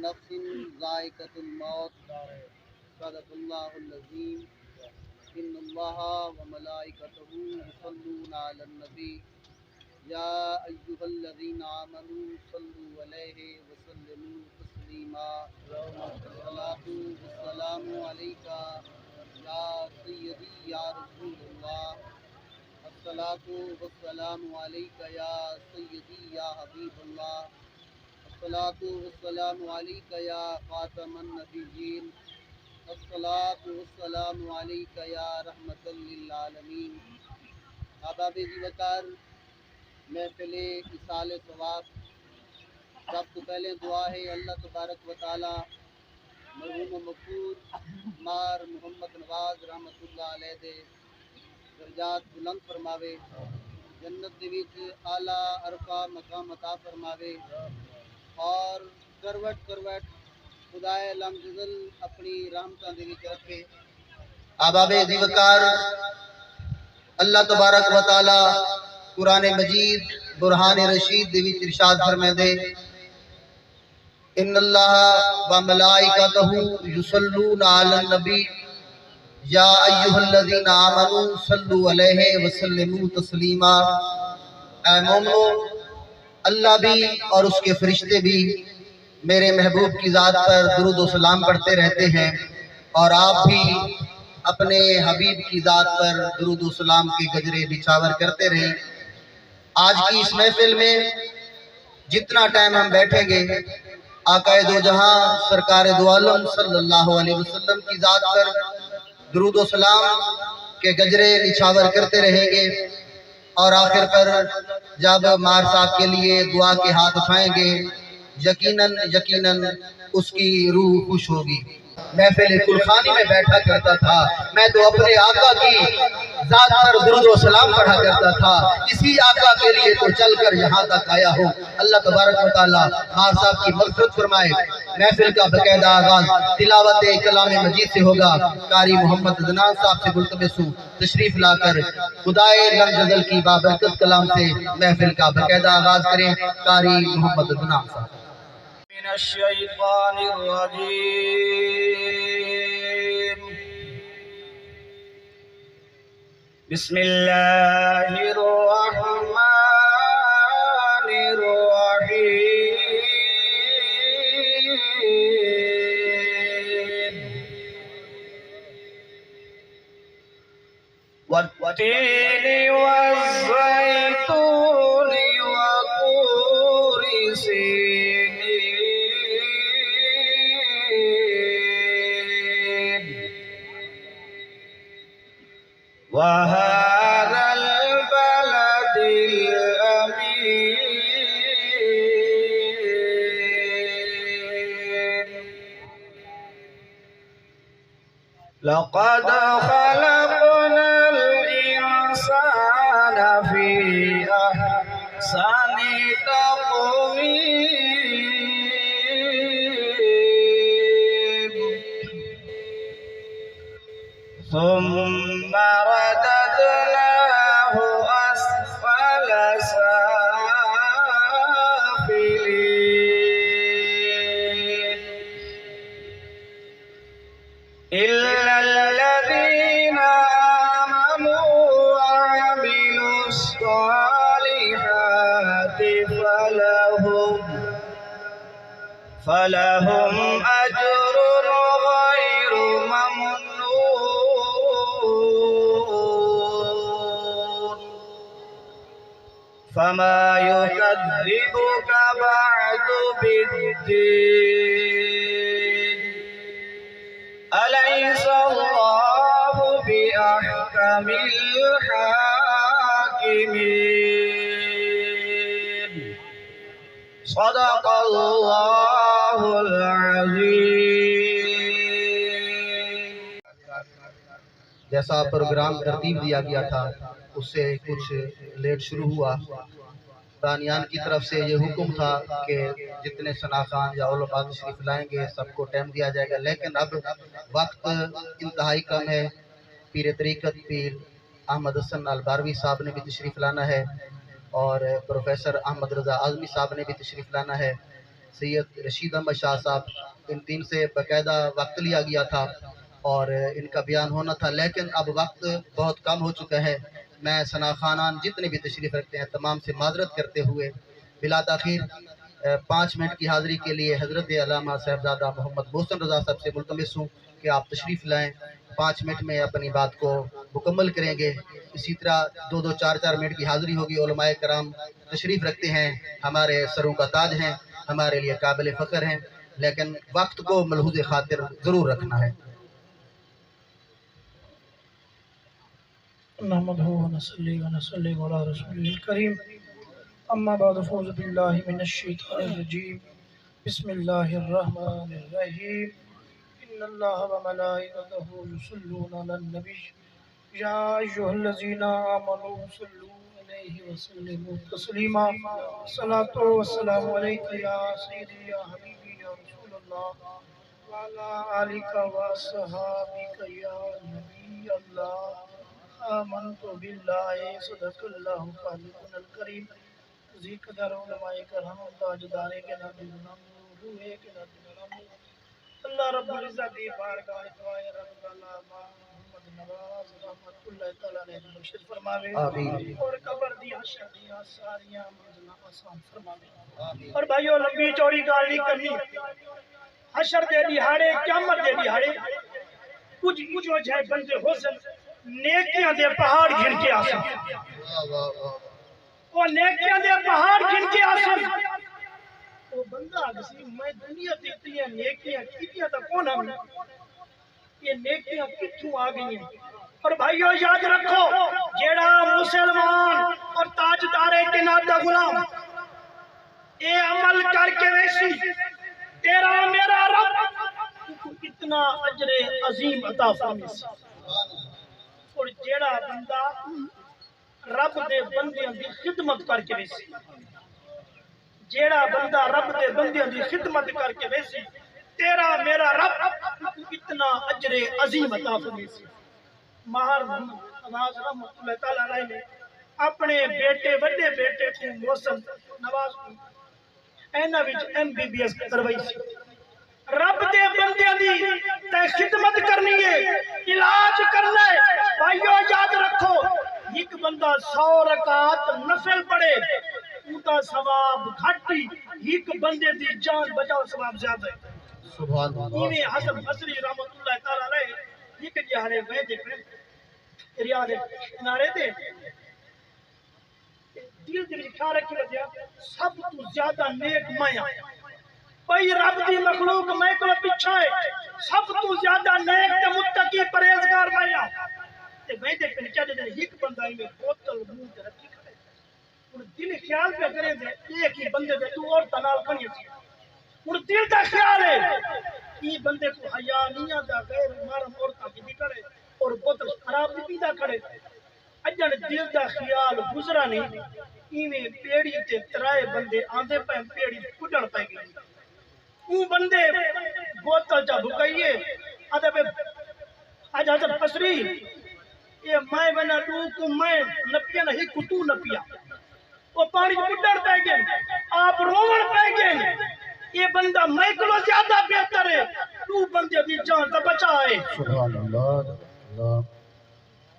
نفس ذائقۃ الموت صدق اللہ العظیم ان اللہ وملائکتہ یصلون علی النبی یا ایھا الذین آمنوا صلوا علیہ وسلموا تسلیما الصلاۃ والسلام علیک یا سیدی یا رسول اللہ الصلاۃ والسلام علیک یا سیدی یا حبیب اللہ الصلاۃ والسلام علیک یا خاتم النبیین الصلاۃ والسلام علیک یا رحمۃ للعالمین۔ احباب زیوکار محفل اصال ثواب، سب سے پہلے دعا ہے اللہ تبارک و تعالی مرحوم و مغفور مار محمد نواز رحمت اللہ علیہ دے درجات بلند فرماوے، جنت دے وچ اعلیٰ عرفہ مقام عطا فرماوے اور کروٹ کروٹ خدائے لم جزل اپنی رحمتاں دے وچ رکھے۔ احباب زیوکار اللہ تبارک و تعالی قرآن مجید برہان رشید دے وچ ارشاد فرمائے ان اللہ و ملائکتہ یصلون علی النبی یا ایھا الذین آمنوا صلوا علیہ وسلموا تسلیما۔ اے مومنو، اللہ بھی اور اس کے فرشتے بھی میرے محبوب کی ذات پر درود و سلام پڑھتے رہتے ہیں، اور آپ بھی اپنے حبیب کی ذات پر درود و سلام کے گجرے نچھاور کرتے رہیں۔ آج کی اس محفل میں جتنا ٹائم ہم بیٹھیں گے آقا دو جہاں سرکار دو عالم صلی اللہ علیہ وسلم کی ذات پر درود و سلام کے گجرے نچھاور کرتے رہیں گے، اور آخر پر جب مار صاحب کے لیے دعا کے ہاتھ اٹھائیں گے یقیناً اس کی روح خوش ہوگی۔ محفل کلخانی میں بیٹھا کرتا تھا، میں تو اپنے آقا کی ذات پر درود و سلام پڑھا کرتا تھا، اسی آقا کے لیے تو چل کر یہاں تک آیا ہوں۔ اللہ تبارک و تعالی مار صاحب کی مغفرت فرمائے۔ محفل کا باقاعدہ آغاز تلاوت کلام مجید سے ہوگا۔ قاری محمد عدنان صاحب سے ملتمس ہوں تشریف لا کر خدائے لم جزل کی بابرکت کلام سے محفل کا باقاعدہ آغاز کریں۔ قاری محمد عدنان صاحب۔ من الشیطان الرجیم بسم اللہ الرحمن الرحیم والتین والزیتون وطور سینین وهذا البلد الأمين لقد خلقنا الإنسان في أحسن تقويم ثم رددناه أسفل سافلين إلا الذين آمنوا وعملوا الصالحات فلهم أجر غير ممنون فما يكذبك بعد بالدين أليس الله بأحكم الحاكمين صدق اللہ العظیم۔ جیسا پروگرام ترتیب دیا گیا تھا اس سے کچھ لیٹ شروع ہوا۔ بانیان کی طرف سے یہ حکم تھا کہ جتنے ثناءخوان یا علماء تشریف لائیں گے سب کو ٹائم دیا جائے گا، لیکن اب وقت انتہائی کم ہے۔ پیر طریقت پیر احمد حسن الباروی صاحب نے بھی تشریف لانا ہے، اور پروفیسر احمد رضا اعظمی صاحب نے بھی تشریف لانا ہے۔ سید رشید احمد شاہ صاحب، ان تین سے باقاعدہ وقت لیا گیا تھا اور ان کا بیان ہونا تھا، لیکن اب وقت بہت کم ہو چکا ہے۔ میں ثنا خانان جتنے بھی تشریف رکھتے ہیں تمام سے معذرت کرتے ہوئے بلا تاخیر 5 منٹ کی حاضری کے لیے حضرت علامہ صاحبزادہ محمد محسن رضا صاحب سے ملتمس ہوں کہ آپ تشریف لائیں، 5 منٹ میں اپنی بات کو مکمل کریں گے۔ اسی طرح 2-2 4-4 منٹ کی حاضری ہوگی۔ علماء کرام تشریف رکھتے ہیں، ہمارے سروں کا تاج ہیں، ہمارے لیے قابل فخر ہیں، لیکن وقت کو ملحوظ خاطر ضرور رکھنا ہے۔ نحمده ونصلي ونسلم على رسوله الكريم اما بعد فاعوذ بالله من الشيطان الرجيم بسم الله الرحمن الرحيم ان الله وملائكته يصلون على النبي يا ايها الذين امنوا صلوا عليه وسلموا تسليما الصلاة والسلام عليك يا سيدي يا حبيبي يا رسول الله وعلى آلك وصحابك يا نبي الله آمنت باللہ صدق اللہ خالقنا الکریم ذی قدر علماء کرام تاجدار کے نبی نام روحے کے نبی نام اللہ رب العزت دی بارگاہ دعائے رب تعالی محمد نواز رحمت اللہ تعالی نے مرشد فرماوے آمین۔ اور قبر دی حشر دی ساریاں منزلہ آسان فرماوے۔ اور بھائیو لمبی چوڑی گل نہیں کرنی، حشر دے دیہاڑے قیامت دے دیہاڑے کچھ وجہ بندے ہو سن نیکیاں دے پہاڑ گھن کے آسن، وہ نیکیاں دے پہاڑ گھن کے آسن، وہ بندہ آگسی میں دنیا دیتی ہیں نیکیاں کیتیاں تا کون ہم یہ نیکیاں کتھوں آگئی ہیں۔ اور بھائیو یاد رکھو جیڑا مسلمان اور تاجدار کائنات دا غلام اے عمل کر کے ویسی تیرا میرا رب اتنا اجر عظیم عطا فرمائے سی۔ اور جیڑا بندہ رب دے بندیاں دی خدمت کر کے ویسی، جیڑا بندہ رب دے بندیاں دی خدمت کر کے ویسی تیرا میرا رب اتنا اجر عظیم عطا فرمائے سی۔ ماہر نواز رحمت اللہ تعالیٰ علیہ نے اپنے بیٹے بڑے بیٹے کو محسن نواز کو اینا وچ MBBS کروائی سی۔ رب دے بندیاں دی تے خدمت کرنی ہے، علاج کرنا ہے۔ بھائیو یاد رکھو ایک بندہ 100 رکعت نفل پڑھے اوتا ثواب گھٹی، ایک بندے دی جان بچاؤ ثواب زیادہ ہے۔ سبحان اللہ۔ یہ حسن بصری رحمت اللہ تعالیٰ علیہ ایک جہانے میں دیکھیں ریاض کنارے دے دل دل خیال رکھی وجہ سب تو زیادہ نیک میں بھئی رب دی مخلوق میں کو پیچھا ہے، سب تو زیادہ نیک تے متقی پرہیزگار میں تے میں دے پن کیا دے ایک بندہ میں بوتل منہ تے رکھی کھڑے اور دل خیال پہ کرے دے ایک ہی بندے دے تو اور تنال کھڑی سی اور دل دا خیال ہے یہ بندے کو حیا نہیں آتا غیر مارم عورتاں کی بھی کرے اور بوتل خراب بھی پیدا کرے اجن دل دا خیال گزرا نہیں ایویں پیڑی تے ترائے بندے آندے پہ پیڑی کڈن پہ گئی اون بندے بوتل چا بھکائیے آدھے پہ آج حضرت بصری یہ میں بنا تو کو میں نپیا نہیں کتو نپیا وہ پانی کڈن پہ گئے آپ رومن پہ گئے یہ بندہ میں کلو زیادہ بہتر ہے تو بندے دی جان تا بچائے سبحان اللہ۔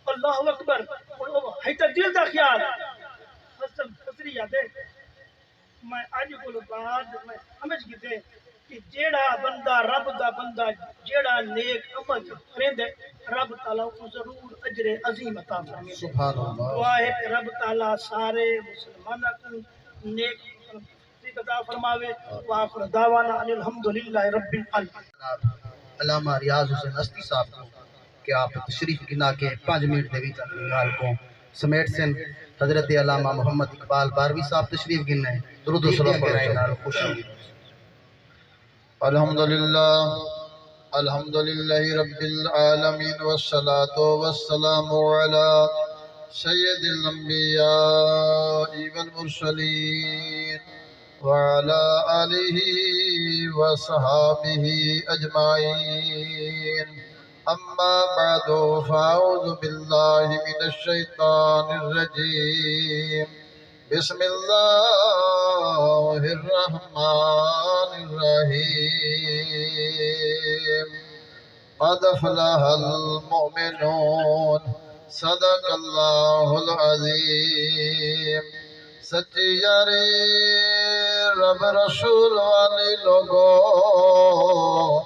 اللہ اکبر ہے دل دا خیال حسن بصری یاد ہے میں آج کو بعد میں سمجھ گئے کہ جیڑا بندہ رب دا بندہ جیڑا نیک عمل کریندے رب تعالیٰ کو ضرور اجر عظیم عطا فرمائے۔ سبحان اللہ۔ دعا ہے کہ رب تعالیٰ سارے مسلمانوں کو نیک عطا فرماوے۔ وآخر دعوانا ان الحمدللہ رب العالمین۔ علامہ ریاض حسین استی صاحب کو کہ آپ تشریف گنا کے 5 منٹ دے وچ اپنی گال کو سمیٹ سن۔ حضرت علامہ محمد اقبال باروی صاحب تشریف گنا ہے، درود و سلام پڑھائیں خوش آمدید۔ الحمدللہ رب العالمین والصلاة والسلام علی سید الانبیاء والمرسلین وعلى آلہ وصحابہ اجمعین اما بعد فاعوذ باللہ من الشیطان الرجیم بسم الله الرحمن الرحيم قد أفلح المؤمنون صدق الله العظيم سچی یاری رب رسول والی لوگوں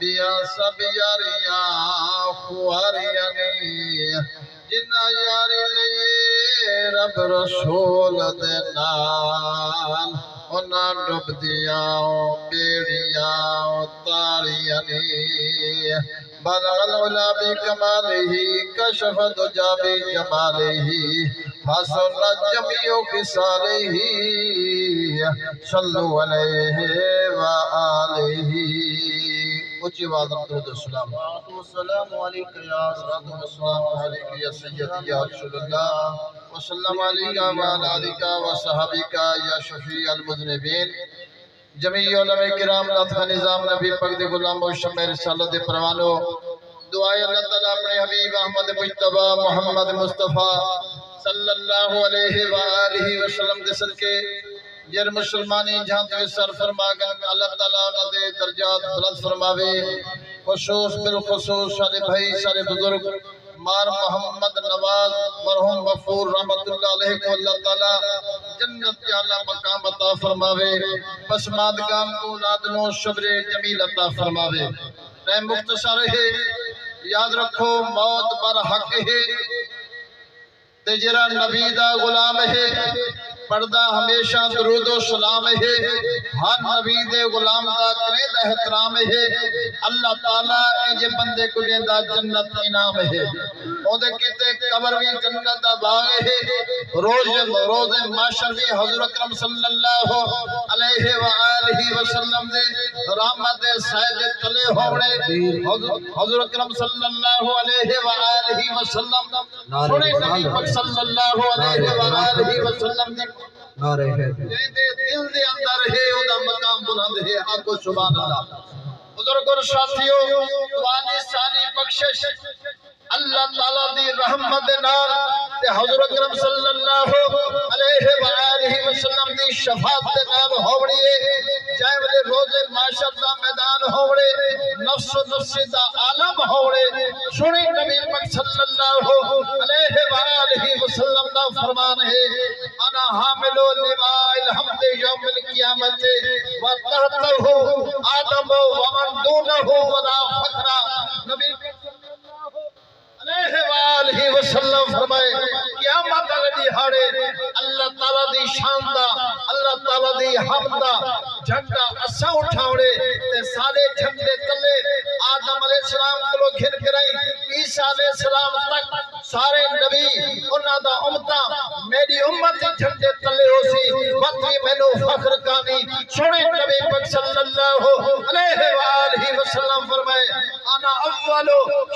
بیا سب یاریاں خواریاں نہیں جنہ یاری لئے رب رسول دے نال انہاں ڈب دیاں بیڑیاں تاریاں نہیں بلغ العلا بکمالہ کشف دجا بجمالہ حسن جمیع خصالہ صلو علیہ وآلہ اچھی آواز میں درود السلام السلام علیکم یا السلام علیکم یا سیدی یا رسول اللہ وسلم علیکہ وعلا علیکہ وصحابیکہ یا شفیع المذنبین جمیع علماء کرام لطف نظام نبی پاک دے غلام و شمع رسالت پروانو دعائے اللہ تعالیٰ اپنے حبیب احمد مجتبہ محمد مصطفیٰ صلی اللہ علیہ وآلہ وسلم دے صدقے جر مسلمانی جہاں تے سر فرما گن اللہ تعالیٰ انہوں دے درجات بلند فرماوے خصوص بالخصوص سارے بھائی سارے بزرگ مار محمد نواز مرحوم غفور رحمت اللہ علیہ کو اللہ تعالیٰ جنت کے اعلیٰ مقام عطا فرماوے پسماندگان کو اولادنوں شبر جمیل عطا فرماوے رحم مختصر ہے یاد رکھو موت بر حق ہے تجرہ نبی دا غلام ہے پردہ ہمیشہ درود و سلام ہے ہر نبی دے غلام دا کرید احترام ہے اللہ تعالیٰ انجے بندے کو لیندہ جنت انعام ہے اودے کتے قبر بھی جنت دا باغ ہے روز معاشر بھی حضور اکرم صلی اللہ علیہ وآلہ وسلم دے رحمت سائد تلے ہوڑے حضور اکرم صلی اللہ علیہ وآلہ وسلم سنے نبی پاک صلی اللہ علیہ وآلہ وسلم دے نعرہ ہے دل دے اندر ہے اودا مقام بلند ہے آگو سبحان اللہ بزرگ اور ساتھیوں توانی سانی بخشش اللہ تعالیٰ دی رحمت نال تے حضور اکرم صلی اللہ علیہ وآلہ وسلم دی شفاعت نال ہوڑی ہے چاہے وہ روز معاشر دا میدان ہوڑے نفس و نفسی دا عالم ہوڑے سنی نبی پاک صلی اللہ علیہ وآلہ وسلم دا فرمان ہے انا حامل لواء الحمد یوم القیامت وتحتہ آدم ومن دونہ ولا فخر نبی علیہ وآلہ وسلم فرمائے قیامت علی ہاڑے اللہ تعالیٰ دی شان دا اللہ تعالیٰ دی حمد دا جھنڈا اسا اٹھاوڑے تے سارے جھنڈے تلے آدم علیہ السلام کو گھر کرائیں عیسیٰ علیہ السلام تک سارے نبی انہاں دا امتہ میری امت جھنڈے تلے ہو سی وقتی مینو فخر کانی سنے نبی پاک صلی اللہ علیہ وآلہ وسلم فرمائے انا اول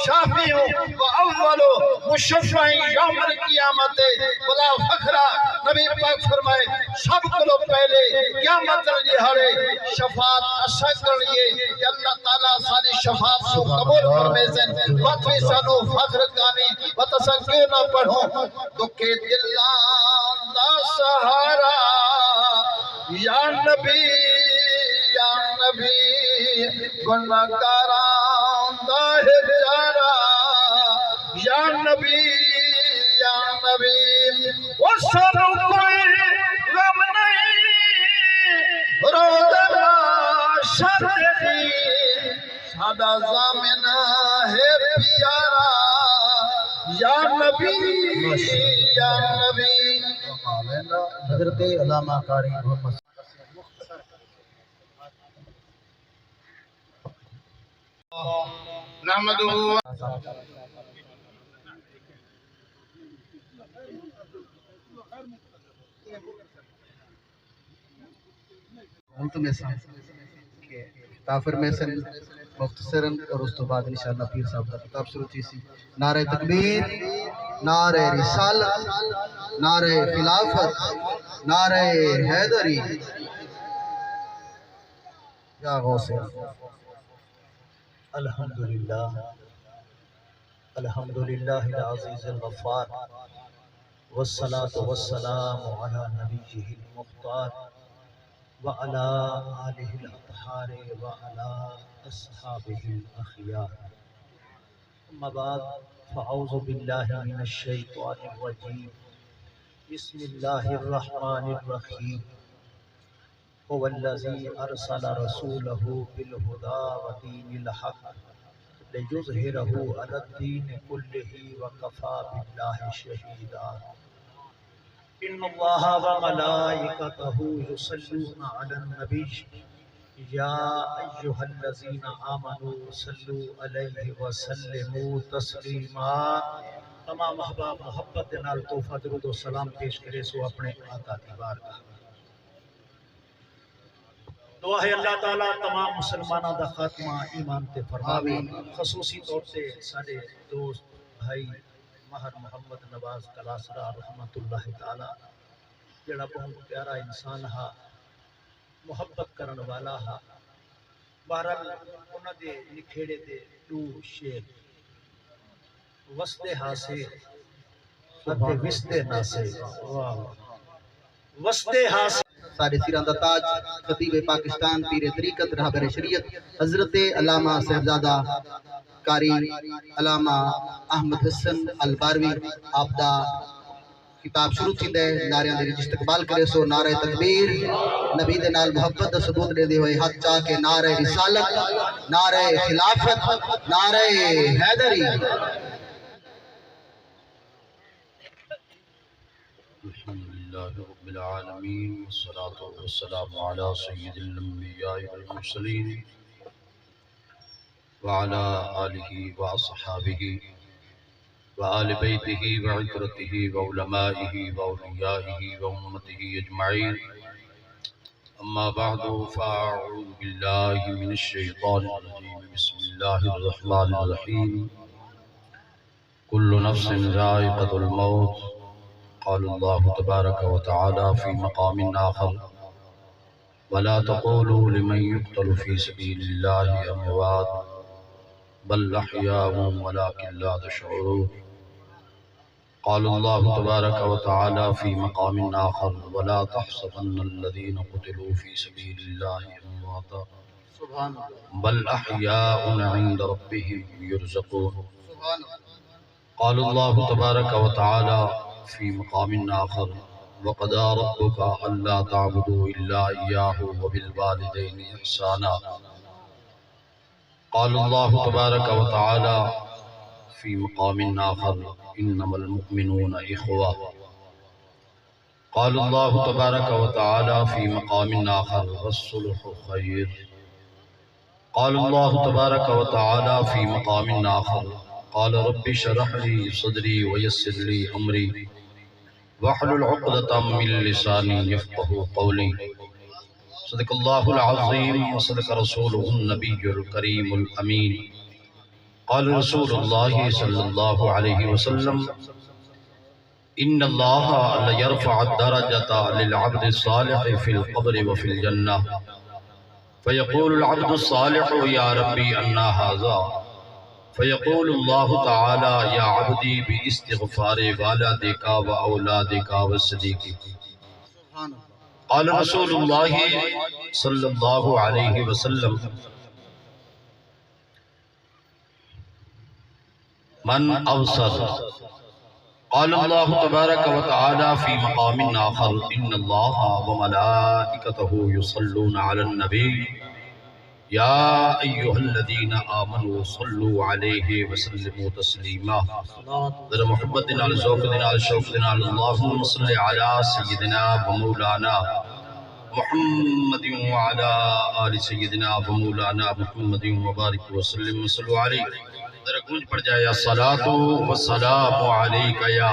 شافی ہوں اول مشفع یوم القیامت بلا فخرہ نبی پاک فرمائے سب کو پہلے قیامت علی ہڑے شفاعت اسا کریے کہ اللہ تعالیٰ ساری شفاعت کو قبول فرمے سے وقتی سانو فخر کانی وتسا کیوں نہ پڑھوں دکھے دلان دا سہارا یا نبی گناہگاران دا ہجارا یا نبی وہ سانو کوئی غم نہیں روز معاشر دی سادہ زامن ہے پیارا یا نبی حضرت علامہ قاری محمد نحمدہ انت میں سے کافر میں سے مختصراً اور اس تو بعد انشاءاللہ پیر صاحب کا کتاب شروع تھی سی نعرہ تکبیر نعرہ رسالت نعرہ خلافت نعرہ حیدری یا غوث الحمدللہ العزیز الغفار والصلاة والسلام على نبيه المختار وعلى آله الأطهار وعلى أصحابه الأخيار. أما بعد فأعوذ بالله من الشيطان الرجيم. بسم الله الرحمن الرحيم. هو الذي أرسل رسوله بالهدى ودين الحق ليظهره على الدين كله وكفى بالله شهيدا. إن الله وملائكته يصلون على النبي يا أيها الذين آمنوا صلوا عليه وسلموا تسلیما. تمام احباب محبت دے نال تحفہ درود و سلام پیش کرے سو اپنے آقا کی بارگاہ. دعا ہے اللہ تعالیٰ تمام مسلمانوں دا خاتمہ ایمان تے فرماوے. خصوصی طور سے سارے دوست بھائی ماہر محمد نواز کلاسرا رحمت اللہ تعالی جڑا بہت پیارا انسان ہا، محبت کرن والا ہا. بہرحال انہاں دے نکھیڑے تے دو شیر وستے ہاسے اتے وستے ناسے. وستے ہاسے سارے سیران دا تاج خطیب پاکستان پیر طریقت رہبر شریعت حضرت علامہ صاحبزادہ قاری علامہ احمد حسن الباروی آپ دا کتاب شروع تھی دے. نعریاں دے جس استقبال کرے سو نعرہ تکبیر. نبی دے نال محبت دا ثبوت دے دے ہوئے ہاتھ چاہ کے نعرہ رسالت، نعرہ خلافت، نعرہ حیدری. الحمد لله رب العالمين والصلاة والسلام على سيد الأنبياء والمرسلين وعلى آله وأصحابه وآل بيته وعترته وعلمائه وأوليائه وأمته أجمعين. أما بعد فأعوذ بالله من الشيطان الرجيم. بسم الله الرحمن الرحيم. كل نفس ذائقة الموت. قال الله تبارك وتعالى في مقام آخر ولا تقولوا لمن يقتل في سبيل الله أموات بل أحياء ولكن لا تشعرون. قال الله تبارك وتعالى في مقام آخر ولا تحسبن الذين قتلوا في سبيل الله أمواتا بل أحياء عند ربهم يرزقون. قال الله تبارك وتعالى في مقام آخر وقضى ربك ألا تعبدوا إلا إياه وبالوالدين إحسانا. قال الله تبارك وتعالى في مقام آخر إنما المؤمنون إخوة. قال الله تبارك وتعالى في مقام آخر والصلح خير. قال الله تبارك وتعالى في مقام آخر قال رب اشرح لي صدري ويسر لي أمري واحلل عقدة من لساني يفقه قولي. صدق الله العظيم وصدق رسوله النبي الكريم الأمين. قال رسول الله صلى الله عليه وسلم إن الله ليرفع الدرجة للعبد الصالح في القبر وفي الجنة فيقول العبد الصالح يا ربي أنا هذا فيقول الله تعالى يا عبدي باستغفار والدك وأولادك والصديق. قال رسول الله صلى الله عليه وسلم من أوصر. قال الله تبارك وتعالى في مقام آخر إن الله وملائكته يصلون على النبي يا أيها الذين آمنوا صلوا عليه وسلموا تسليما. ذرا محبت دنال ذوق دنال شوق دنال اللهم صل على سيدنا ومولانا محمد وعلى آل سيدنا ومولانا محمد وبارك وسلم وصلوا عليه. ذرا گونج پڑ جائے الصلاة والسلام عليك يا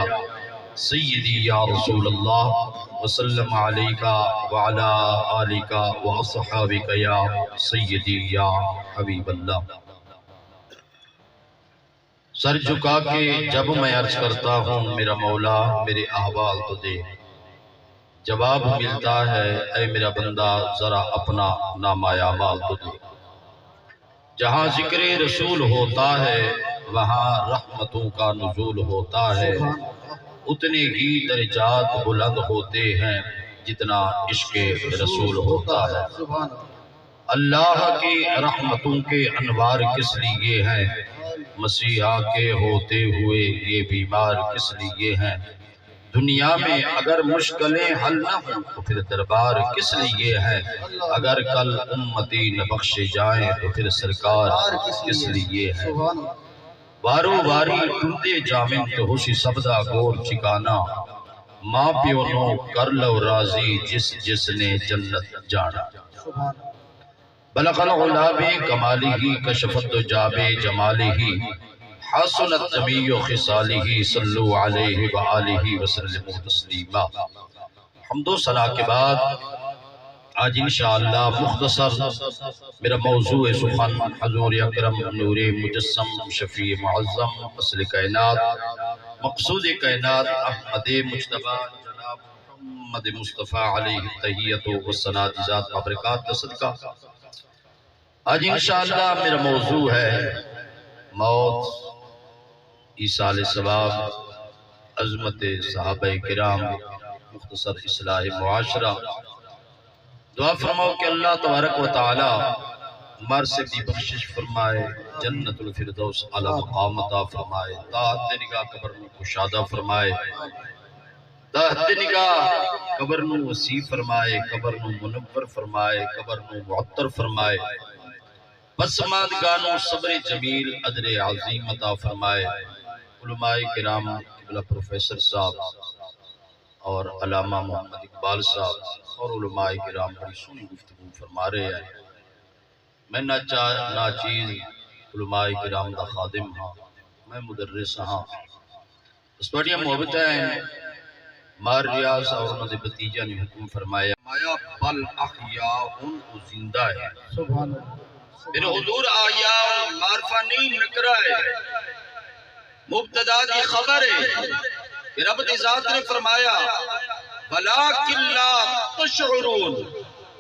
سيدي يا رسول الله وسلم عليك وعلى آلك وأصحابك يا سيدي يا حبيب الله. سر جھکا کے جب میں عرض کرتا ہوں میرا مولا میرے احوال تو دے، جواب ملتا ہے اے میرا بندہ ذرا اپنا نامہ اعمال تو دے. جہاں ذکر رسول ہوتا ہے وہاں رحمتوں کا نزول ہوتا ہے. اتنے ہی درجات بلند ہوتے ہیں جتنا عشق رسول ہوتا ہے۔ اللہ کی رحمتوں کے انوار کس لیے ہیں، مسیحا کے ہوتے ہوئے یہ بیمار کس لیے ہیں، دنیا میں اگر مشکلیں حل نہ ہوں تو پھر دربار کس لیے ہے، اگر کل امتی نہ بخشے جائیں تو پھر سرکار کس لیے ہے۔ وارو واری ٹوٹے جامن تو ہوشی سبدہ گور چکانا، ماں پیو نو کر لو راضی جس نے جنت جانا۔ بلغ العلا بکمالہ کشفت جاب جمالہ، حسنت جمیع خصالہ صلو علیہ وآلہ وسلم تسلیما۔ حمد و ثنا کے بعد آج انشاءاللہ مختصر میرا موضوع سخن حضور اکرم نور مجسم شفیع معظم اصل کائنات مقصود کائنات احمد مجتبی جناب محمد مصطفیٰ علیہ تحیت و ثناء ذات مبرکات کا صدقہ آج انشاءاللہ میرا موضوع ہے موت، ایصال ثواب، عظمت صحابہ کرام، مختصر اصلاح معاشرہ۔ دعا فرماؤ کہ اللہ تبارک و تعالی مر سے بھی بخشش فرمائے، جنت الفردوس اعلی مقام عطا فرمائے، تحت نگاہ قبر میں کشادہ فرمائے، تحت نگاہ قبر نو وسیع فرمائے، قبر نو منور فرمائے، قبر نو معطر فرمائے، پسماندگانوں صبر جمیل ادر عظیم عطا فرمائے۔ علماء کرام قبلہ پروفیسر صاحب اور علامہ محمد اقبال صاحب اور علماء کرام بڑی سنی گفتگو فرما رہے ہیں۔ میں ناچیز علماء کرام دا خادم ہاں، میں مدرس ہاں، اس بڑی محبت ہیں۔ مار ریاض اور انہوں نے بتیجہ نے حکم فرمایا بل احیاء ان کو زندہ ہے، میرے حضور آیا معرفہ نہیں نکرہ ہے، مبتدا کی خبر ہے کہ رب دی ذات نے فرمایا وَلَٰكِن لَا تَشْعُرُونَ،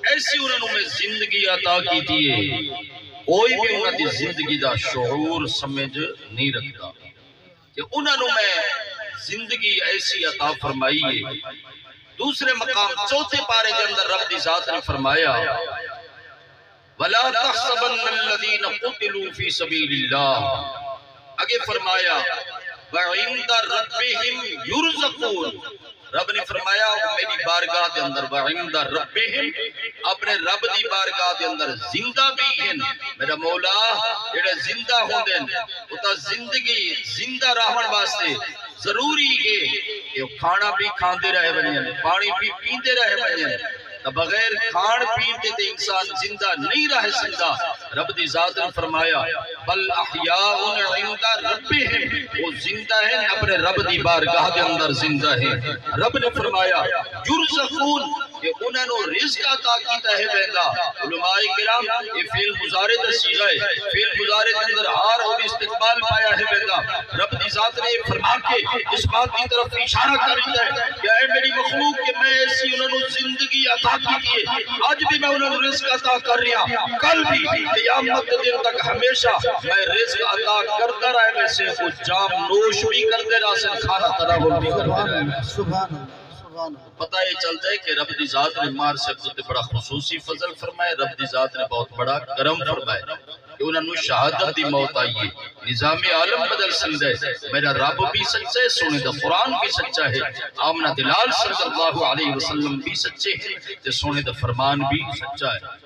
ایسی انہوں میں زندگی عطا کی دیئے، کوئی بھی انہوں دی زندگی دا شعور سمجھ نہیں رکھتا کہ انہوں میں زندگی ایسی عطا فرمائی ہے۔ دوسرے مقام چوتھے پارے کے اندر رب دی ذات نے فرمایا وَلَا تَحْسَبَنَّ الَّذِينَ قُتِلُوا فِي سَبِيلِ اللَّهِ، آگے فرمایا وَعِنْدَ رَبِّهِمْ يُرْزَقُونَ، رب نے فرمایا میری بارگاہ دے اندر وَعِنْدَ رَبِّهِمْ، اپنے رب دی بارگاہ دے اندر زندہ بھی ہیں، میرا مولا جڑے زندہ ہوں دیں اتا زندگی زندہ رہن واسطے ضروری ہے کہ کھانا بھی کھاندے رہے بنیں، پانی بھی پیندے رہے بنیں، بغیر کھان پیتے تے انسان زندہ نہیں رہ سکتا۔ رب دی ذات نے فرمایا بل احیاء عند ربهم، وہ زندہ ہیں اپنے رب دی بارگاہ کے اندر زندہ ہیں۔ رب نے فرمایا یرزقون، کہ انہوں نے رزق عطا کیتا ہے بہندا۔ علماء کرام یہ فعل مضارع دا صیغہ ہے، فعل مضارع کے اندر ہار اور استقبال پایا ہے بہندا۔ رب دی ذات نے فرما کے اس بات کی طرف اشارہ کرتا ہے کہ اے میری مخلوق کہ میں ایسی انہوں نے زندگی عطا کی دیئے، آج بھی میں انہوں نے رزق عطا کر رہا، کل بھی قیامت دن تک ہمیشہ میں رزق عطا کرتا رہے، میں سے کچھ جام نوش بھی کرتے رہا، سے کھانا تناول بھی کرتے رہا۔ سبحان اللہ۔ پتہ یہ چلتا ہے کہ رب دی ذات نے مار سے بڑا خصوصی فضل فرمائے، رب دی ذات نے بہت بڑا کرم فرمائے کہ انہوں نے شہادت دی موت آئی ہے، نظام عالم بدل سکتا ہے۔ میرا رب بھی سچا ہے، سونے دا قرآن بھی سچا ہے، آمنہ دلال صلی اللہ علیہ وسلم بھی سچے ہیں، تے سونے دا فرمان بھی سچا ہے۔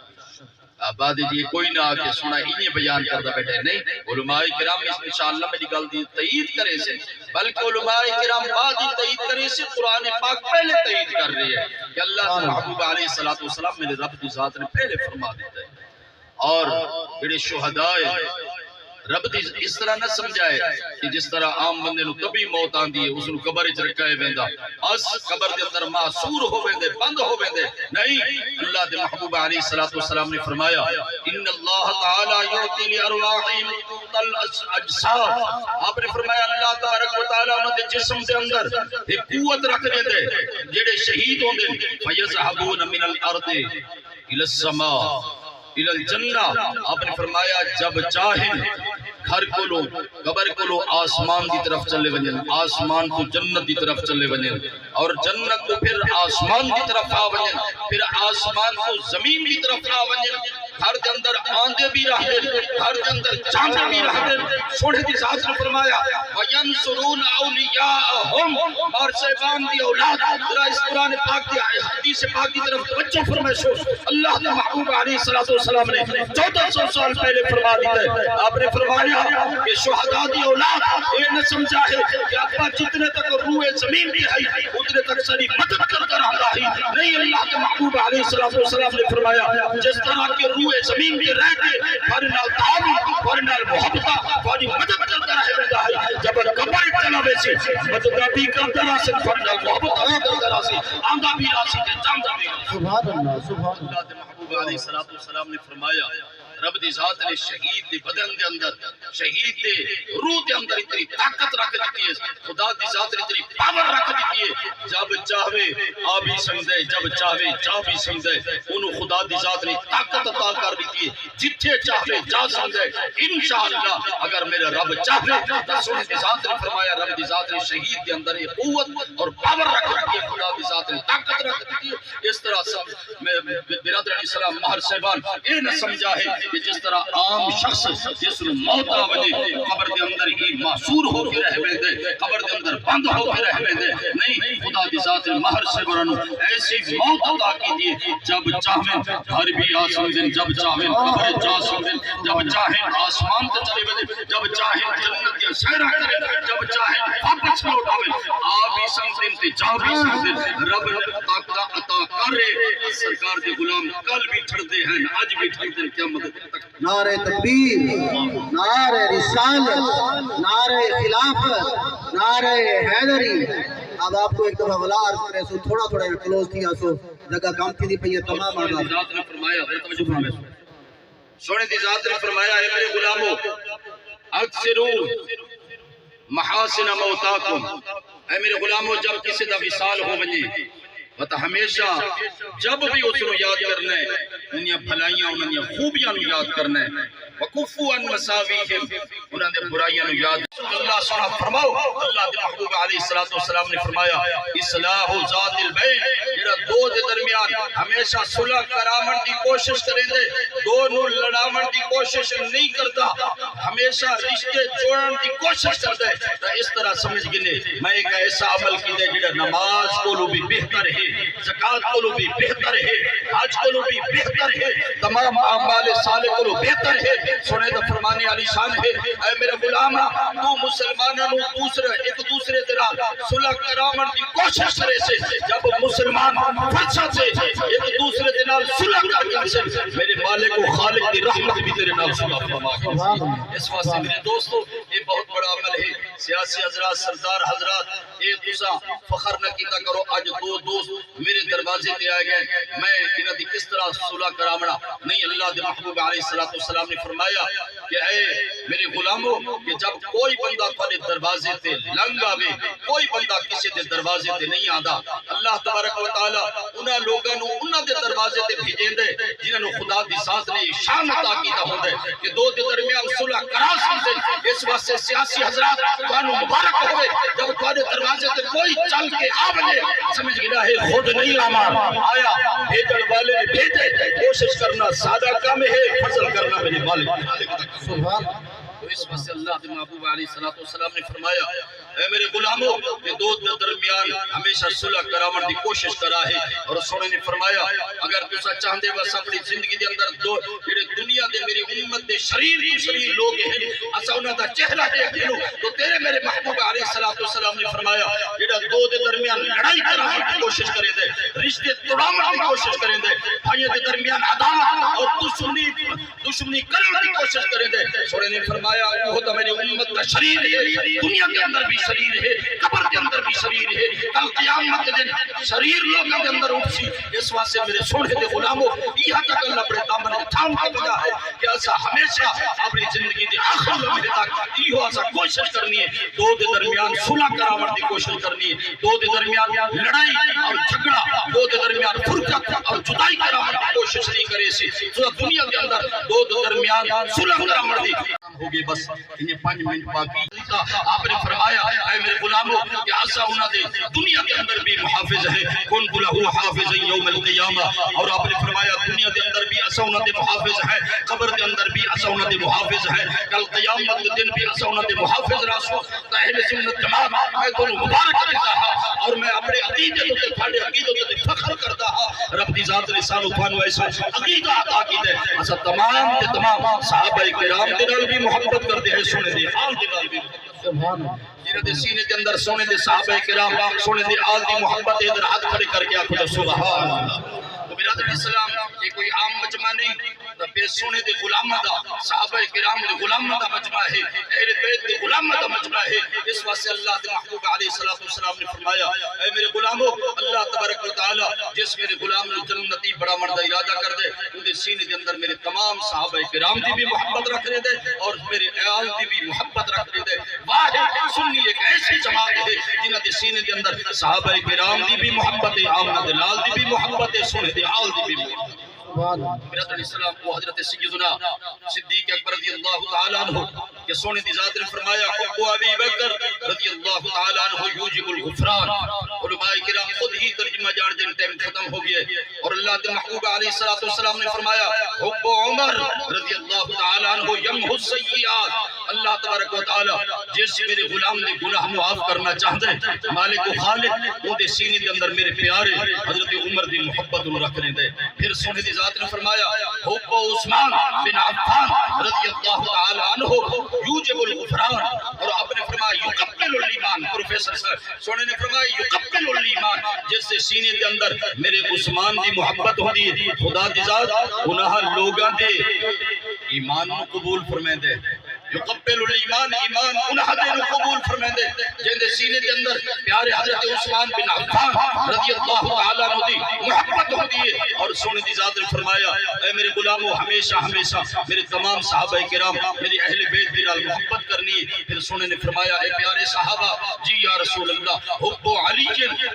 آباد جی کوئی نہ آکے سنا انہیں بیان کردہ بیٹھے نہیں، علماء کرام انشاءاللہ میری گل دی تائید کرے سے، بلکہ علماء کرام بعد ہی تائید کرے سے، قرآن پاک پہلے تائید کر رہی ہے کہ اللہ محبوب علیہ السلام میرے رب دی ذات نے پہلے فرما دیتا ہے۔ اور بڑے شہداء رب دی اس طرح نہ سمجھائے کہ جس طرح عام بندے نو کبھی موت آن دیئے اس نو قبر اچ رکھائے ویندا، اس قبر دے اندر معصور ہو ویندے، بند ہو ویندے نہیں۔ اللہ دے محبوب علیہ السلام نے فرمایا ان اللہ تعالی یعطی لارواحہم الاجساد، آپ نے فرمایا اللہ تبارک و تعالی انہاں دے جسم دے اندر ایک قوت رکھ دے جڑے شہید ہوندے فیذهبون من الارض الى السماء الى الجنہ، آپ نے فرمایا جب چاہیں گھر کو لو قبر کو لو آسمان کی طرف چلے ونجن آسمان کو جنت کی طرف چلے ونجن اور جنت کو پھر آسمان کی طرف آ ونجن پھر آسمان کو زمین کی طرف آ ونجن گھر کے اندر آندے بھی رہ دیں گھر کے اندر چاندے بھی رہ دیں سوڑے دی ذات نے فرمایا وَيَنْصُرُونَ أَوْلِيَاءَهُمْ اور صاحبان دی اولاد ذرا اس قرآن پاک کی حدیث پاک کی طرف توجہ فرمائشو اللہ کے محبوب علیہ السلام نے 1400 سال پہلے فرما دیتا ہے آپ نے فرمایا کہ شہداء دی اولاد یہ نہ سمجھا ہے کہ ابا جتنے تک روح زمین بھی ہے اتنے تک ساری مدد کرتا رہتا ہے نہیں اللہ کے محبوب علیہ السلام نے فرمایا جس طرح کے روح زمین بھی رہتے فرنال تعاون فرنال محبتہ فاری مدد کرتا رہتا ہے جب قبر چلا ویسے مدد بھی کرتا رہا سے فرنال محبتہ بھی کرتا رہا سے آندہ بھی رہا سے جاندہ بھی سبحان اللہ سبحان اللہ کے محبوب علیہ السلام نے فرمایا رب دی ذات نے شہید دی بدن دے اندر شہید دے روح دے اندر اتنی طاقت رکھ دیتی ہے خدا دی ذات نے اتنی پاور رکھ دیتی ہے جب چاہوے آ بھی سمجھے جب چاہوے جا بھی سمجھے انہوں خدا دی ذات نے طاقت عطا کر دیتی ہے جتھے چاہوے جا سمجھے انشاءاللہ اگر میرے رب چاہوے تو سن دی ذات نے فرمایا رب دی ذات نے شہید دے اندر یہ قوت اور پاور رکھ دیتی ہے خدا دی ذات نے طاقت رکھ دیتی ہے اس طرح برادر علیہ السلام مہر صاحبان یہ نہ سمجھا ہے کہ جس طرح عام شخص جس نے موت آوجے قبر دے اندر ہی معصور ہو کے رہ دے قبر دے اندر بند ہو کے رہ دے نہیں خدا دی ذات مہر سے برانو ایسی موت عطا کی دیئے جب چاہیں گھر بھی آ سمجھیں جب چاہیں قبر جا سمجھیں جب چاہیں آسمان تے چلے بدے جب چاہیں جنت یا سیرہ کرے جب چاہیں واپس لوٹاویں آ بھی سمجھیں تے جا بھی سمجھیں رب طاقت عطا کرے سرکار کے غلام کل بھی ٹھڑتے ہیں آج بھی ٹھڑتے ہیں کیا مدد نعرہ تکبیر نعرہ رسالت نعرہ خلافت نعرہ حیدری اب آپ کو ایک دفعہ ولا عرض کرے سو تھوڑا تھوڑا کلوز تھی آسو جگہ کام تھی دی پہیے تمام آگا ذات نے فرمایا سونے دی ذات نے فرمایا ہے میرے غلاموں اکثرو محاسن موتاکم اے میرے غلاموں جب کسی دا وصال ہو بنی وطا ہمیشہ جب بھی اس کو یاد کرنا ہے انہیں بھلائیاں انہیں خوبیاں یاد کرنا ہے وَقُفُوا عَنْ مَسَاوِيهِمْ انہوں نے برائیاں یاد اللہ سنہ فرماؤ اللہ کے محبوب علیہ السلام نے فرمایا اصلاح ذات البین جڑا دو دے درمیان ہمیشہ صلح کرامن کی کوشش کریں دے دونوں لڑامن کی کوشش نہیں کرتا ہمیشہ رشتے جوڑن کی کوشش کرتا ہے تو اس طرح سمجھ گنے میں ایک ایسا عمل کی دے جڑا نماز کو بھی بہتر ہے زکاة کو بھی بہتر ہے حج کو بھی بہتر ہے تمام اعمال صالح کو بہتر ہے سنے تو فرمانے علی شان ہے اے میرے غلام تو مسلمانوں دوسرے ایک دوسرے طرح صلح کرامن کی کوشش کرے سے جب مسلمان فرصت سے ایک دوسرے طرح صلح کرنے سے میرے مالک و خالق کی رحمت بھی تیرے نام صلح فرما اس واسطے میرے دوستو یہ بہت بڑا عمل ہے سیاسی حضرات سردار حضرات یہ دوسرا فخر نہ کیتا کرو آج دو دوست میرے دروازے تے آئے گئے میں انہاں دی کس طرح صلح کرامنا نہیں اللہ دے محبوب علیہ السلام نے فرمایا کہ اے میرے غلاموں کہ جب کوئی بندہ تھوڑے دروازے تے لنگ آوے کوئی بندہ کسی دے دروازے تے نہیں آندا اللہ تبارک و تعالی انہاں لوگاں نو انہاں دے دروازے تے بھیجیں دے جنہاں نو خدا دی ذات نے شان عطا کیتا ہوندا ہے کہ دو دے درمیان صلح کرا سکدے اس واسطے سیاسی حضرات تانوں مبارک ہوے جب تھوڑے دروازے تے کوئی چل کے آوے سمجھ گیا ہے خود نہیں آیا بھیجن والے نے بھیجے کوشش کرنا سادہ کام ہے فضل کرنا میرے مالک سبحان تو اس واسطے اللہ کے محبوب علیہ السلام نے فرمایا اے میرے غلاموں کہ دو درمیان ہمیشہ صلح کرامن کی کوشش کرا ہے اور سونے نے فرمایا اگر تسا چاہندے بس اپنی زندگی دے اندر دو جڑے دنیا دے میری امت دے شریر لوگ ہیں اسا انہاں دا چہرہ دیکھ لو تو تیرے میرے محبوب علیہ السلام نے فرمایا جڑا دو دے درمیان لڑائی کرنے کی کوشش کرے دے رشتے توڑاون کی کوشش کرے دے بھائیوں دے درمیان عداوت اور دشمنی کرنے کی کوشش کرے دے سونے نے فرمایا وہ تو میری امت کا شریر ہے دنیا کے اندر بھی شریر ہے قبر کے اندر بھی شریر ہے کل قیامت دن شریر لوگوں کے اندر اٹھسی اس واسطے میرے سونے دے غلاموں یہاں تک اللہ بڑے دامن تھام کے بنا ہے کہ ایسا ہمیشہ اپنی زندگی دے آخر لمحے تک یہ ایسا کوشش کرنی ہے دو دے درمیان صلح کرامن کی کوشش کرنی ہے دو دے درمیان لڑائی اور جھگڑا دو دے درمیان فرقت اور جدائی کرامن کی کوشش نہیں کرے سی دنیا کے اندر دو دے درمیان صلح کرامن دی ہو گئے بس انہیں 5 منٹ باقی تھا آپ نے فرمایا اے میرے غلاموں کہ آسا انہاں دے دنیا کے اندر بھی محافظ ہے کن لہو حافظ یوم القیامہ اور آپ نے فرمایا دنیا کے اندر بھی آسا انہاں دے محافظ ہے قبر کے اندر بھی آسا انہاں دے محافظ ہے کل قیامت کے دن بھی آسا انہاں دے محافظ راسو اہل سنت جماعت میں تو مبارک دیتا ہاں اور میں اپنے عقیدے تے تھاڈے عقیدے تے فخر کرتا ہاں رب دی ذات نے سانو تھانو ایسا عقیدہ عطا کیتا ہے اسا تمام تے تمام صحابہ کرام دے نال بھی محبت کرتے ہیں سونے دے آل دے نال بھی سبحان اللہ جنہاں دے سینے دے اندر سونے دے صحابہ کرام سونے دے آل دی محبت ادھر ہاتھ کھڑے کر کے آکھو سبحان اللہ تو برادر اسلام یہ کوئی عام مجمع نہیں بے سونے دے غلامہ دا صحابہ کرام دے غلامہ دا مجمع ہے اہل بیت دے غلامہ دا مجمع ہے اس واسطے اللہ دے محبوب علیہ السلام نے فرمایا اے میرے غلاموں اللہ تبارک و تعالی جس میرے غلام نے جنتی بڑا مرد ارادہ کر دے ان دے سینے دے اندر میرے تمام صحابہ کرام دی بھی محبت رکھنے دے اور میرے آل دی بھی محبت رکھنے دے واحد سنی ایک ایسی جماعت ہے جنہاں دے سینے دے اندر صحابہ کرام دی بھی محبت ہے آمنہ دلال دی بھی محبت ہے سنے دے آل دی بھی محبت برادر اسلام کو حضرت سیدنا صدیق اکبر رضی اللہ تعالیٰ عنہ کہ سونے دی ذات نے فرمایا حب ابی بکر رضی اللہ تعالیٰ عنہ یوجب الغفران علماء کرام خود ہی ترجمہ جان دن ٹائم ختم ہو گئے اور اللہ کے محبوب علیہ السلام نے فرمایا حب عمر رضی اللہ تعالیٰ عنہ یمحو السیئات اللہ تبارک و تعالیٰ جس میرے غلام نے گناہ معاف کرنا چاہتے ہیں مالک و خالق وہ دے سینے کے اندر میرے پیارے حضرت عمر دی محبت انہوں رکھنے دے پھر سونے دی ذات نے فرمایا حب عثمان بن عفان رضی اللہ تعالی عنہ یوجب الغفران اور آپ نے فرمایا یقبل الایمان پروفیسر صاحب سونے نے فرمایا یقبل الایمان جس سے سینے کے اندر میرے عثمان دی محبت ہوندی ہے خدا دی ذات گناہ لوگاں دے ایمان کو قبول فرمائے دے یقبل الایمان ایمان گناہ دے قبول فرمائے دے جن دے سینے کے اندر پیارے حضرت عثمان بن عفان رضی اللہ تعالی عنہ دی محبت ہوندی ہے اور سونے دی ذات نے فرمایا اے میرے غلاموں ہمیشہ ہمیشہ میرے تمام صحابہ کرام میری اہل بیت دی نال محبت کرنی ہے پھر سونے نے فرمایا اے پیارے صحابہ جی یا رسول اللہ حب علی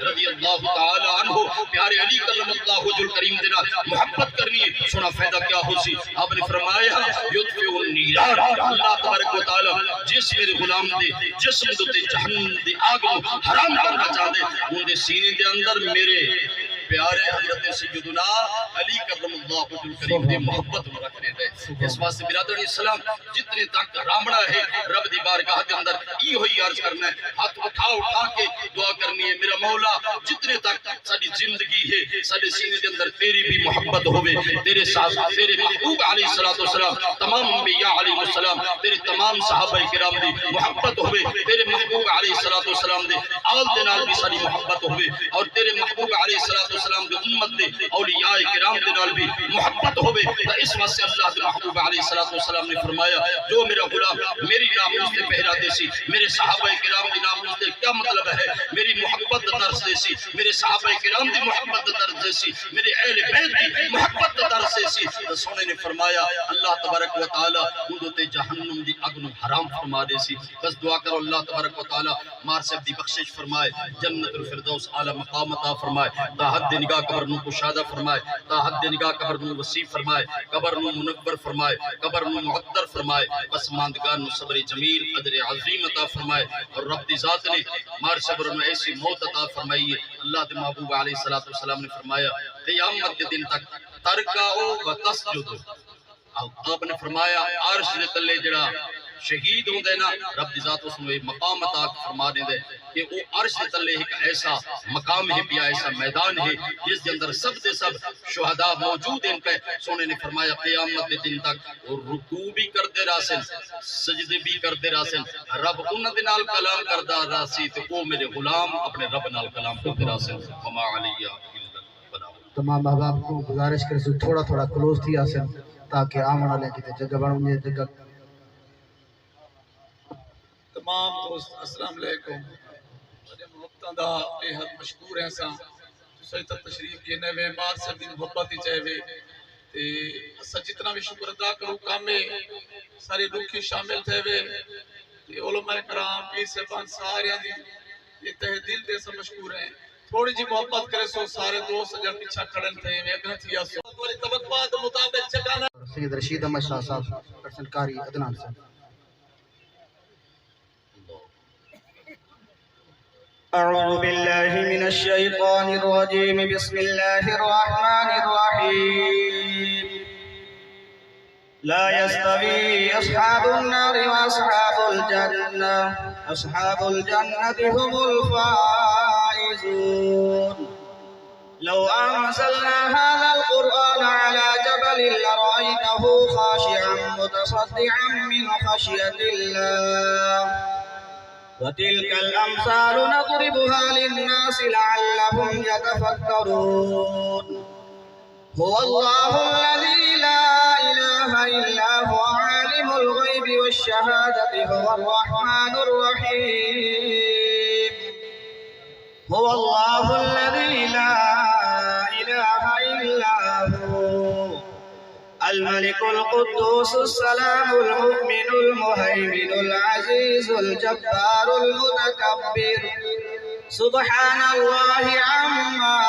رضی اللہ تعالی عنہ پیارے علی کرم اللہ وجہ الکریم دی نال محبت کرنی ہے سنا فائدہ کیا ہو سی آپ نے فرمایا یطفئ النیران اللہ تبارک و تعالی جس میرے غلام دے جسم تے جہنم دی آگ حرام کرنا چاہتے ان دے سینے دے اندر میرے پیارے حضرت سیدنا علی کرم اللہ وجہ الکریم دی محبت رکھنے دے اس واسطے برادر اسلام جتنے تک رامڑا ہے رب دی بارگاہ کے اندر یہ ہوئی عرض کرنا ہے ہاتھ اٹھا کے دعا کرنی ہے میرا مولا جتنے تک ساری زندگی ہے سارے سینے کے اندر تیری بھی محبت ہوئے تیرے ساتھ تیرے محبوب علیہ السلام تمام انبیاء علیہ السلام تیرے تمام صحابہ کرام دی محبت ہوئے تیرے محبوب علیہ السلام دے آل دے نال بھی ساری محبت ہوئے اور تیرے محبوب علیہ السلام دے امت دے اولیاء کرام دے نال بھی محبت ہوئے تو اس واسطے اللہ دے محبوب علیہ السلام نے فرمایا جو میرا غلام میری ناموس تے پہرا دے سی میرے صحابہ کرام دی ناموس تے کیا مطلب ہے میری محبت درس دے سی میرے صحابہ کرام دی محبت درس دے سی میرے اہل بیت دی محبت درس دے سی تو سونے نے فرمایا اللہ تبارک و تعالی ان تے جہنم دی اگ نو حرام فرما دے سی بس دعا کرو اللہ تبارک و تعالی مار صاحب دی بخشش فرمائے جنت الفردوس اعلی مقام عطا فرمائے تا حد نگاہ قبر نو کشادہ فرمائے تا حد نگاہ قبر نو وسیع فرمائے قبر نو منور فرمائے قبر نو معطر فرمائے بس ماندگان نو صبر جمیل قدر عظیم عطا فرمائے اور رب دی ذات نے مار صبر نو ایسی موت عطا فرمائی ہے اللہ دے محبوب علیہ السلام نے فرمایا قیامت کے دن تک ترکعو و تسجدو آپ نے فرمایا عرش دے تلے جڑا شہید ہوں دے نا رب دی ذات اس میں مقام عطا فرما دے دے کہ وہ عرش دے تلے ایک ایسا مقام ہے پیا ایسا میدان ہے جس دے اندر سب سے سب شہداء موجود ہیں پہ سونے نے فرمایا قیامت دے دن تک وہ رکوع بھی کردے راسن سجدے بھی کردے راسن رب انہاں دے نال کلام کردہ راسی تو وہ میرے غلام اپنے رب نال کلام کردے راسن وما علیہ تمام احباب کو گزارش کرے تھوڑا تھوڑا کلوز تھی آسن تاکہ آمن والے کی جگہ بڑھ مجھے جگہ تمام دوست السلام علیکم بڑے محبتاں دا بے حد مشکور ہیں ساں تساں تے تشریف کینے وے مار سے دی محبت ہی چاہے تے اسا جتنا بھی شکر ادا کرو کام میں سارے دکھی شامل تھے وے تے علماء کرام پیر صاحبان سارے دی یہ تہ دل دے سے مشکور ہیں تھوڑی جی محبت کرے سو سارے دوست جڑ پیچھے کھڑن تھے میں اگے تھیا سو توری توقعات مطابق چکانا سید رشید احمد شاہ صاحب پرسنٹ کاری عدنان صاحب أعوذ بالله من الشيطان الرجيم. بسم الله الرحمن الرحيم. لا يستوي أصحاب النار وأصحاب الجنة. أصحاب الجنة هم الفائزون. لو أنزلنا هذا القرآن على جبل لرأيته خاشعا متصدعا من خشية الله. وتلك الأمثال نضربها للناس لعلهم يتفكرون. هو الله الذي لا إله إلا هو عالم الغيب والشهادة هو الرحمن الرحيم. هو الله الذي لا إله إلا هو الملك القدوس السلام المؤمن المهيمن العزيز الجبار المتكبر سبحان الله عما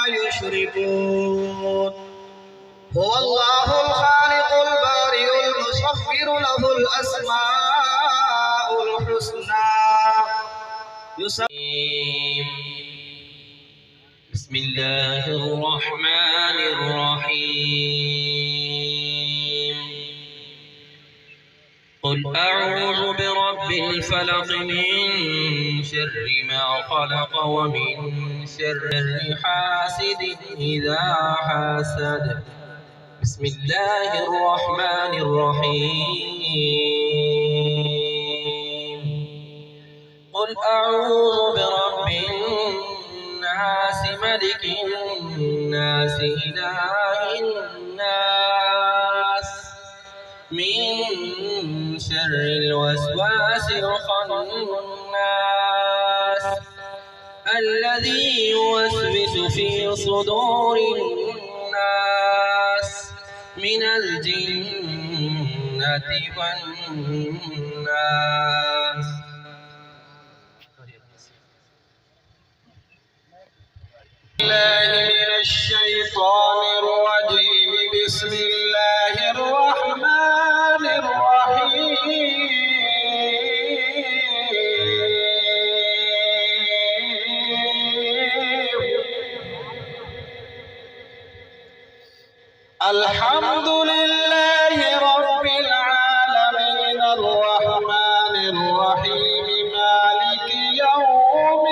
يشركون. هو الله الخالق البارئ المصور له الأسماء الحسنى. بسم الله الرحمن الرحيم. قل أعوذ برب الفلق من شر ما خلق ومن شر حاسد إذا حسد. بسم الله الرحمن الرحيم. قل أعوذ برب الناس ملك الناس إله الناس من شر الوسواس الخناس الذي يوسوس في صدور الناس من الجنة والناس. الله من الشيطان الرجيم. بسم الله الرحمن الرحيم. الحمد لله رب العالمين الرحمن الرحيم مالك يوم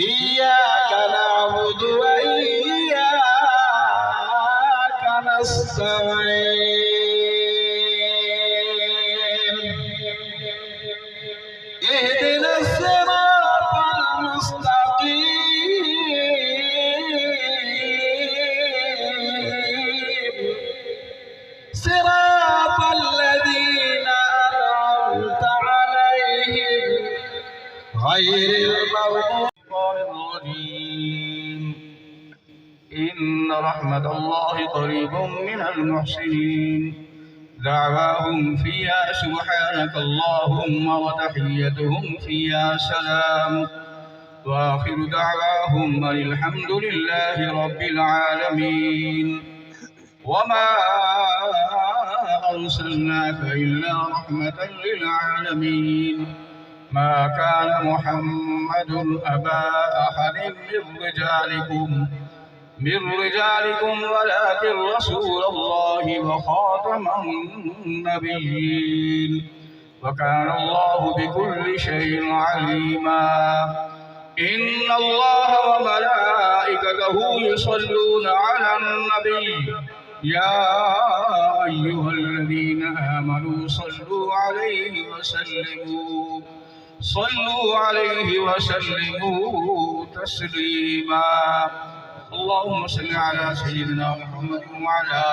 إياك نعبد وإياك نستعين. اهدنا الصراط المستقيم صراط الذين أنعمت عليهم غير المغضوب. إن رحمة الله قريب من المحسنين. دعواهم فيها سبحانك اللهم وتحيتهم فيها سلام وآخر دعواهم أن الحمد لله رب العالمين. وما أرسلناك إلا رحمة للعالمين. ما كان محمد أبا أحد من رجالكم ولكن رسول الله وخاتم النبيين وكان الله بكل شيء عليما. إن الله وملائكته يصلون على النبي يا أيها الذين آمنوا صلوا عليه وسلموا تسليما. اللهم صل على سيدنا محمد وعلى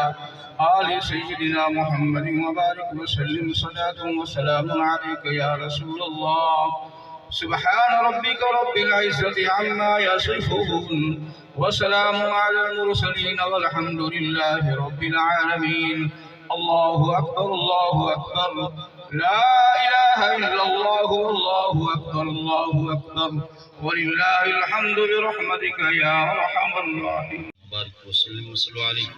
آل سيدنا محمد وبارك وسلم صلاة وسلام عليك يا رسول الله. سبحان ربك رب العزة عما يصفون وسلام على المرسلين والحمد لله رب العالمين. الله أكبر الله أكبر لا إله إلا الله والله أكبر الله أكبر ولله الحمد برحمتك يا أرحم الراحمين. بارك وسلم وصلوا عليه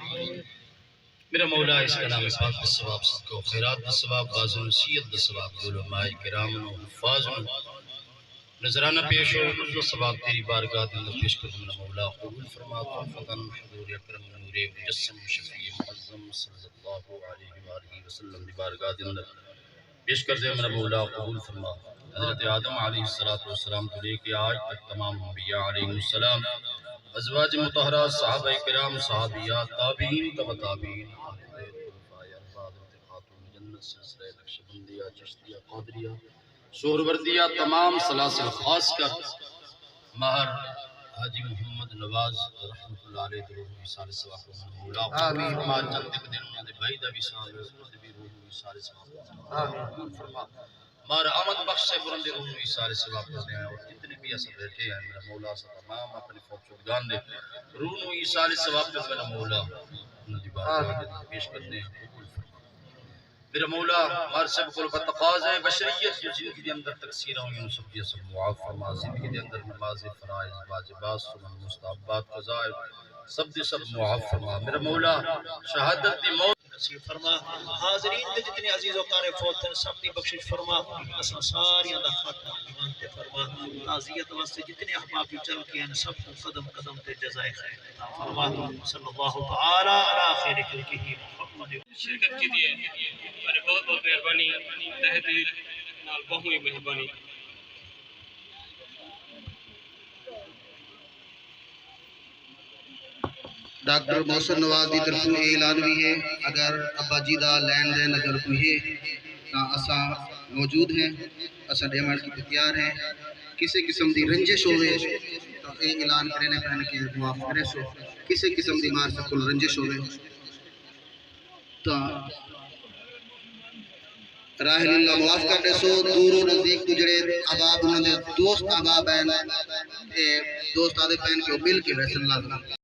میرا مولا اس کلام پاک کا ثواب صدقہ و خیرات کا ثواب باز و نصیحت کا ثواب علماء کرام و حفاظ نظرانہ پیش ہو اس کا ثواب تیری بارگاہ کے اندر پیش کر میرا مولا قبول فرما فتن حضور اکرم نور مجسم شفیع معظم صلی اللہ علیہ وآلہ وسلم کی بارگاہ کے اندر پیش کر دے میرا مولا قبول فرما حضرت آدم علیہ السلام کو لے کے آج تک تمام انبیاء علیہ السلام ازواج مطہرات صحابہ کرام صحابیات تابعین تبع تابعین جنت سلسلہ نقشبندیہ چشتیہ قادریہ سہروردیہ تمام سلاسل خاص کر مہر حاجی محمد نواز رحمت اللہ علیہ درود وصال ثواب مولا آمین فرما چند دن انہوں نے بھائی دا وصال درود وصال ثواب آمین فرما مار آمد بخش سے برند روح وصال ثواب کرنے ہیں اور جتنے بھی ایسا بیٹھے ہیں میرا مولا سے تمام اپنے فوق چکدان دے روح وصال ثواب کر میرا مولا انہوں نے بات پیش کرنے ہیں میرا مولا ہمارے سب کو بتقاض ہے بشریت جو زندگی کے اندر تقصیر ہوں ان سب کی سب معاف فرما زندگی کے اندر نماز فرائض واجبات سنن مستحبات قضائے سب دے سب معاف فرما میرا مولا شہادت دی موت نصیب فرما حاضرین دے جتنے عزیز و قارئ فوت ہیں سب دی بخشش فرما اساں ساری دا خاتمہ ایمان تے فرما تعزیت واسطے جتنے احباب بھی چل کے ہیں سب کو قدم قدم تے جزائے خیر عطا فرما صلی اللہ تعالی علی خیر خلقہ محمد شرکت کی دیئے اور بہت بہت مہربانی تہ دل نال بہت ہی مہربانی ڈاکٹر محسن نواز دی طرف اعلان بھی ہے اگر ابا جی دا لین دین اگر کوئی ہے تو اساں موجود ہیں اساں ڈیمنڈ کی تیار ہیں کسی قسم دی رنجش ہوئے تو اے اعلان کرنے پہن کے معاف کرے سو کسی قسم دی مار سے کل رنجش ہوئے تو راہ اللہ معاف کرنے سو دور و نزدیک تو جڑے احباب انہوں نے دوست احباب ہیں دوست آدھے پہن کے مل کے رسول اللہ